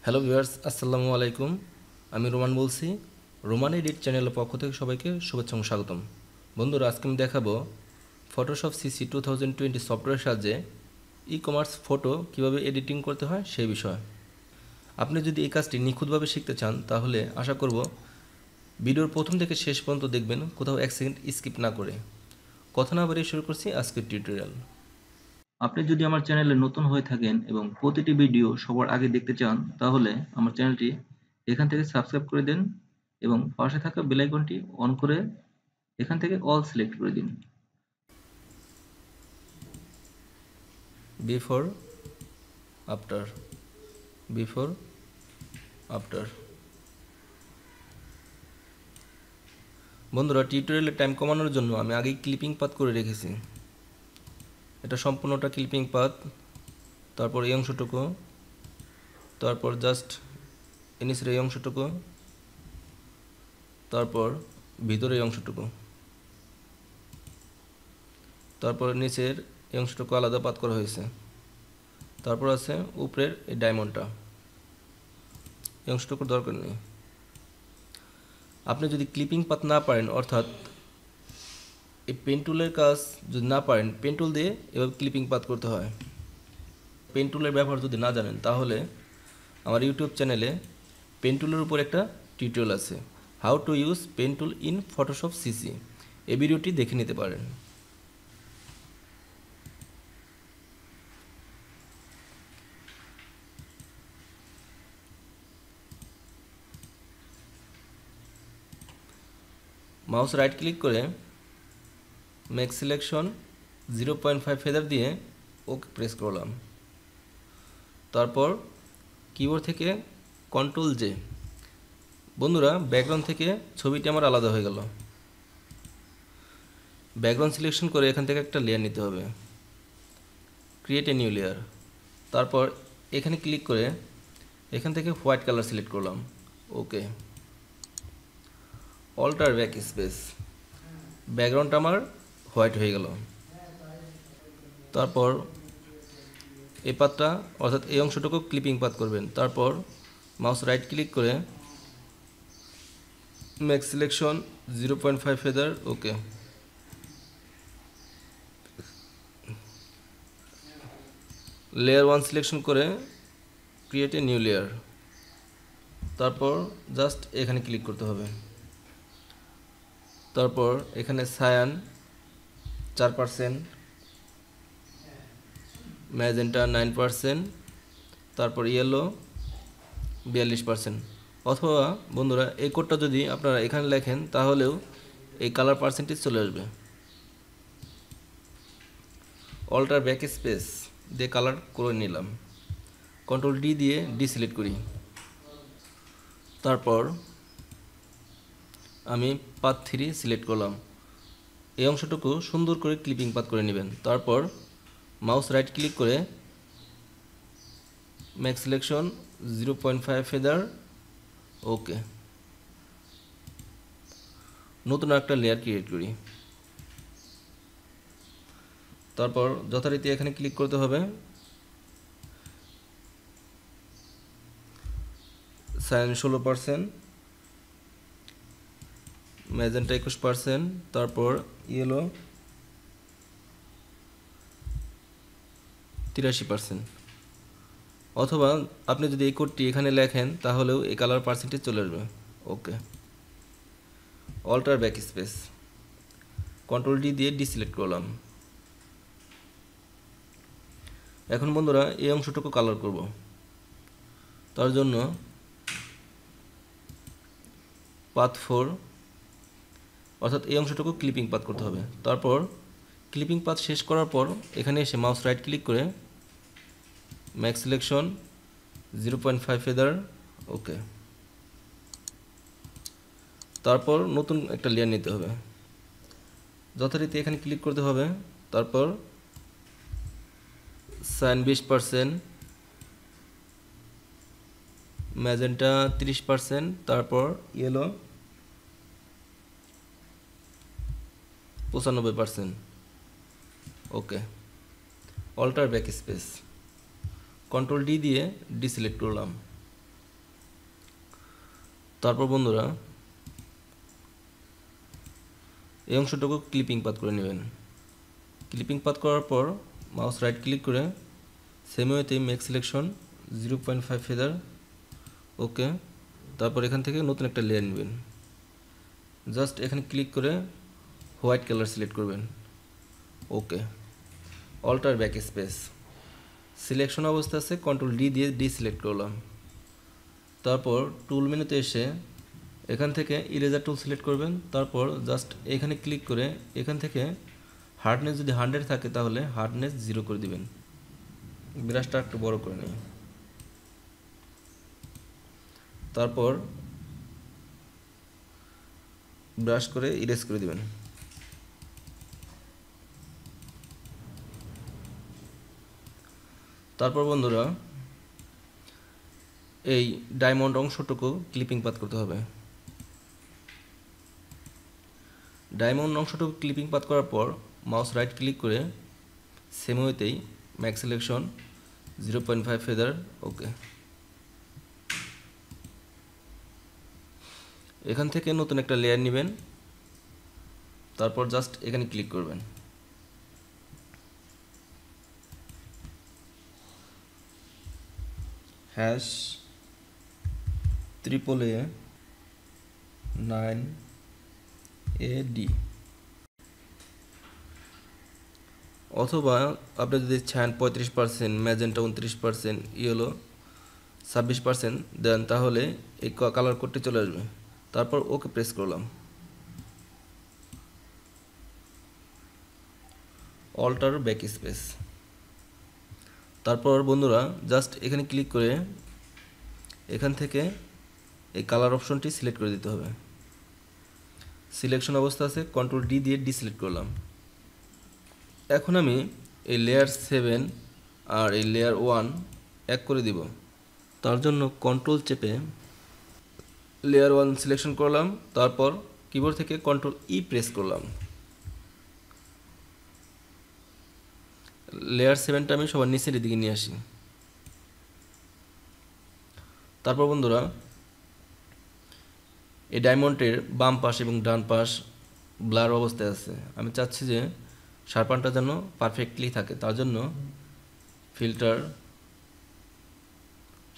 Hello viewers, আসসালামু আলাইকুম। আমি রোমান বলছি। রোমান এডিট চ্যানেলের পক্ষ থেকে সবাইকে শুভেচ্ছা ও স্বাগতম। বন্ধুরা, আজকে আমি দেখাবো ফটোশপ সিসি 2020 সফটওয়্যারের সাহায্যে ই কমার্স ফটো কীভাবে এডিটিং করতে হয় সেই বিষয়ে। আপনি যদি এই কাজটি নিখুঁতভাবে শিখতে চান তাহলে আশা করব ভিডিওর প্রথম থেকে শেষ পর্যন্ত দেখবেন, কোথাও এক সেকেন্ড স্কিপ না করে। কথা না বাড়িয়ে শুরু করছি আজকের টিউটোরিয়াল। আপনি যদি আমার চ্যানেলে নতুন হয়ে থাকেন এবং প্রতিটি ভিডিও সবার আগে দেখতে চান তাহলে আমার চ্যানেলটি এখান থেকে সাবস্ক্রাইব করে দেন এবং পাশে থাকা বেল আইকনটি অন করে এখান থেকে অল সিলেক্ট করে দিন। Before after, before after. বন্ধুরা, টিউটোরিয়ালের টাইম কমানোর জন্য আমি আগেই ক্লিপিং পাথ করে রেখেছি। এটা সম্পূর্ণটা ক্লিপিং পাথ, তারপর এই অংশটুকু, তারপর জাস্ট নিচের এই অংশটুকু, তারপর ভিতরের এই অংশটুকু, তারপর নিচের এই অংশটুকু আলাদা পাত করা হয়েছে। তারপর আছে উপরের এই ডায়মন্ডটা, এই অংশটুকুর দরকার নেই। আপনি যদি ক্লিপিং পাত না পারেন, অর্থাৎ এই পেন টুলের কাজ যদি না পারেন, পেন টুল দিয়ে এভাবে ক্লিপিং পাত করতে হয়। পেন টুলের ব্যবহার যদি না জানেন তাহলে আমার ইউটিউব চ্যানেলে পেন টুলের উপর একটা টিউটোরিয়াল আছে, how to use pen tool in Photoshop CC. এই ভিডিওটি দেখে নিতে পারেন। মাউস রাইট ক্লিক করে মেক সিলেকশন 0.5 ফেদার দিয়ে ওকে প্রেস করলাম। তারপর কিবোর্ড থেকে কন্ট্রোল জে। বন্ধুরা, ব্যাকগ্রাউন্ড থেকে ছবিটি আমার আলাদা হয়ে গেল। ব্যাকগ্রাউন্ড সিলেকশন করে এখান থেকে একটা লেয়ার নিতে হবে, ক্রিয়েট এ নিউ লেয়ার। তারপর এখানে ক্লিক করে এখান থেকে হোয়াইট কালার সিলেক্ট করলাম, ওকে। অল্টার ব্যাক স্পেস, ব্যাকগ্রাউন্ডটা আমার হোয়াইট হয়ে গেল। তারপর এই পাতটা, অর্থাৎ এই অংশটুকু ক্লিপিং পাত করবেন। তারপর মাউস রাইট ক্লিক করে মেক সিলেকশন 0.5 ফেদার, ওকে। লেয়ার 1 সিলেকশন করে ক্রিয়েট এ নিউ লেয়ার। তারপর জাস্ট এখানে ক্লিক করতে হবে। তারপর এখানে সায়ান 4%, ম্যাজেন্টা 9%, তারপর ইয়েলো 42%। অথবা বন্ধুরা, এই কোডটা যদি আপনারা এখানে লেখেন তাহলেও এই কালার পার্সেন্টেজ চলে আসবে। অল্টার ব্যাক স্পেস দিয়ে কালার করে নিলাম। কন্ট্রোল ডি দিয়ে ডিসিলেক্ট করি। তারপর আমি পাথ 3 সিলেক্ট করলাম। এই অংশটুকু সুন্দর করে ক্লিপিং পাথ করে নেবেন। তারপর মাউস রাইট ক্লিক করে মেক সিলেকশন 0.5 ফেদার, ওকে। নতুন একটা লেয়ার ক্রিয়েট করি। তারপর যথারীতি এখানে ক্লিক করতে হবে। সায়ান 16%, ম্যাজেন্টা 21%, তারপর ইয়েলো 83%। অথবা আপনি যদি এই কোডটি এখানে লেখেন তাহলেও এই কালার পার্সেন্টেজ চলে আসবে, okay. Alter backspace, control D দিয়ে ডিসিলেক্ট করলাম। এখন বন্ধুরা, এই অংশটুকু কালার করব। তার জন্য পাথ 4, অর্থাৎ এই অংশটুকু ক্লিপিং পাথ করতে হবে। তারপর ক্লিপিং পাথ শেষ করার পর এখানে এসে মাউস রাইট ক্লিক করে মেক সিলেকশন 0.5 ফেদার, ওকে। তারপর নতুন একটা লেয়ার নিতে হবে। যথারীতি এখানে ক্লিক করতে হবে। তারপর সাইন 20%, ম্যাজেন্টা 30%, তারপর yellow 95%, okay. Alter backspace, control D দিয়ে ডিসিলেক্ট করলাম। তারপর বন্ধুরা এই অংশটুকু ক্লিপিং পাথ করে নেবেন। ক্লিপিং পাথ করার পর মাউস রাইট ক্লিক করে সেম ওয়েতে মেক সিলেকশন 0.5 ফেদার, ওকে। তারপর এখান থেকে নতুন একটা লেয়ার নেবেন, জাস্ট এখানে ক্লিক করে হোয়াইট কালার সিলেক্ট করবেন, ওকে। অল্টার ব্যাক স্পেস সিলেকশন অবস্থা আছে, কন্ট্রোল ডি দিয়ে ডিসিলেক্ট করলাম। তারপর টুল মেনুতে এসে এখান থেকে ইরেজার টুল সিলেক্ট করবেন। তারপর জাস্ট এখানে ক্লিক করে এখান থেকে হার্ডনেস যদি 100 থাকে তাহলে হার্ডনেস 0 করে দিবেন। ব্রাশটা একটু বড় করে নিই। তারপর ব্রাশ করে ইরেজ করে দিবেন। তারপর বন্ধুরা এই ডায়মন্ড অংশটুকু ক্লিপিং পাথ করতে হবে। ডায়মন্ড অংশটুকু ক্লিপিং পাথ করার পর মাউস রাইট ক্লিক করে সেম ওয়েতেই ম্যাক্স সিলেকশন 0.5 ফেদার, ওকে। এখান থেকে নতুন একটা লেয়ার নেবেন। তারপর জাস্ট এখানে ক্লিক করবেন। হ্যাশ AAA9AD, অথবা আপনি যদি চান 35%, ম্যাজেন্টা 29%, ইয়েলো 26% দেন তাহলে এই কালার কোডটি চলে আসবে। তারপর ওকে প্রেস করলাম। Alt backspace. তারপর বন্ধুরা জাস্ট এখানে ক্লিক করে এখান থেকে এই কালার অপশনটি সিলেক্ট করে দিতে হবে। সিলেকশন অবস্থা আছে, কন্ট্রোল ডি দিয়ে ডিসিলেক্ট করলাম। এখন আমি এই লেয়ার 7 আর এই লেয়ার 1 এক করে দিব। তার জন্য কন্ট্রোল চেপে লেয়ার 1 সিলেকশন করলাম। তারপর কিবোর্ড থেকে কন্ট্রোল ই প্রেস করলাম। লেয়ার 7টা আমি সবার নিচের দিকে নিয়ে আসি। তারপর বন্ধুরা এই ডায়মন্ডের বাম পাশ এবং ডান পাশ ব্লার অবস্থায় আছে। আমি চাচ্ছি যে শার্পানটা যেন পারফেক্টলি থাকে, তার জন্য ফিল্টার,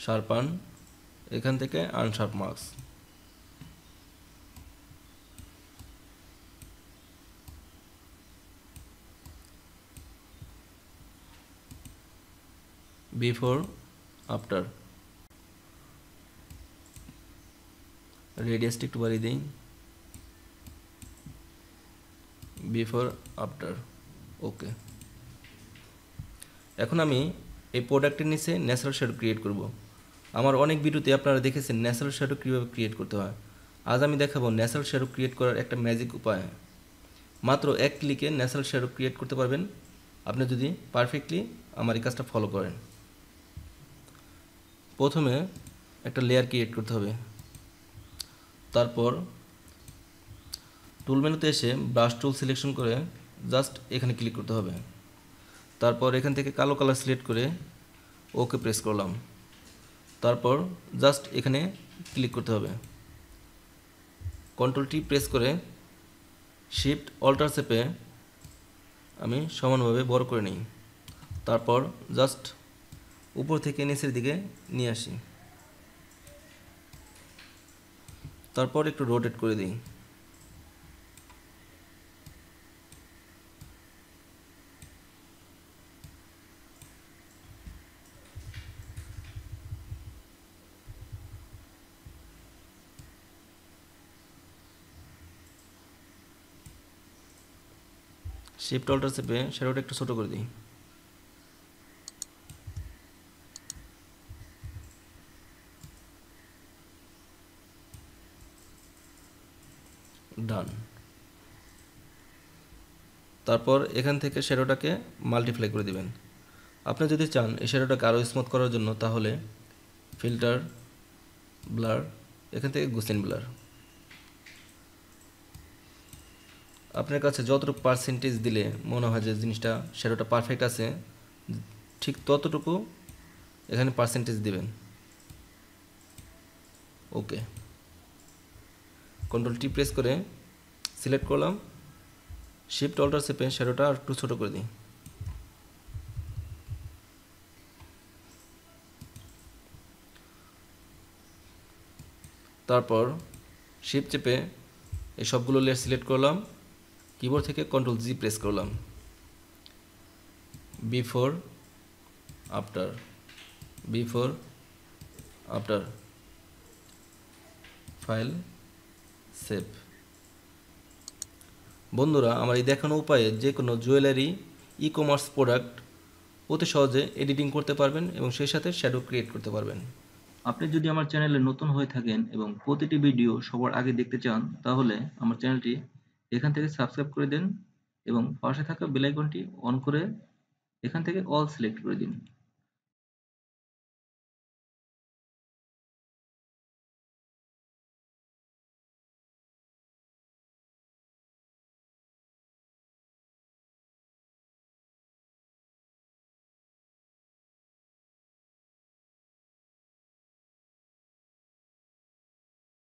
শার্পান, এখান থেকে আনশার্প মার্কস, বিফোর আফটার, রেডিয়াসটা একটু বাড়িয়ে দিই, বিফোর আফটার, ওকে। এখন আমি এই প্রোডাক্টের নিচে ন্যাচারাল শ্যাডো ক্রিয়েট করব। আমার অনেক ভিডিওতে আপনারা দেখেছেন ন্যাচারাল শ্যাডো কীভাবে ক্রিয়েট করতে হয়। আজ আমি দেখাবো ন্যাচারাল শ্যাডো ক্রিয়েট করার একটা ম্যাজিক উপায়। মাত্র এক ক্লিকে ন্যাচারাল শ্যাডো ক্রিয়েট করতে পারবেন আপনি যদি পারফেক্টলি আমার এই কাজটা ফলো করেন। প্রথমে একটা লেয়ার ক্রিয়েট করতে হবে। তারপর টুল মেনুতে এসে ব্রাশ টুল সিলেকশন করে জাস্ট এখানে ক্লিক করতে হবে। তারপর এখান থেকে কালো কালার সিলেক্ট করে ওকে প্রেস করলাম। তারপর জাস্ট এখানে ক্লিক করতে হবে। কন্ট্রোল টি প্রেস করে শিফট অল্টার চেপে আমি সমানভাবে বড় করে নিই। তারপর জাস্ট উপর থেকে নিচের দিকে নিয়ে আসি। তারপর একটু রোটেট করে দিই। শিফট অল্টার চেপে শ্যাডোটা একটু ছোট করে দিই। ডান। তারপর এখান থেকে শ্যাডোটাকে মাল্টিপ্লাই করে দিবেন। আপনি যদি চান এই শ্যাডোটাকে আরও স্মুথ করার জন্য তাহলে ফিল্টার, ব্লার, এখান থেকে গুসেন ব্লার, আপনার কাছে যতটুকু পার্সেন্টেজ দিলে মনে হয় যে জিনিসটা শ্যাডোটা পারফেক্ট আছে ঠিক ততটুকু এখানে পার্সেন্টেজ দিবেন, ওকে। কন্ট্রোল টি প্রেস করে সিলেক্ট করলাম, শিফট অল্টার চেপে শ্যাডোটা আর একটু ছোটো করে দিই। তারপর শিফট চেপে এই সবগুলো লেয়ার সিলেক্ট করলাম, কিবোর্ড থেকে কন্ট্রোল জি প্রেস করলাম, before after, before after, file save. বন্ধুরা, আমার এই দেখানো উপায়ে যে কোনো জুয়েলারি ই কমার্স প্রোডাক্ট অতি সহজে এডিটিং করতে পারবেন এবং সেই সাথে শ্যাডো ক্রিয়েট করতে পারবেন। আপনি যদি আমার চ্যানেলে নতুন হয়ে থাকেন এবং প্রতিটি ভিডিও সবার আগে দেখতে চান, তাহলে আমার চ্যানেলটি এখান থেকে সাবস্ক্রাইব করে দিন এবং পাশে থাকা বেল আইকনটি অন করে এখান থেকে অল সিলেক্ট করে দিন।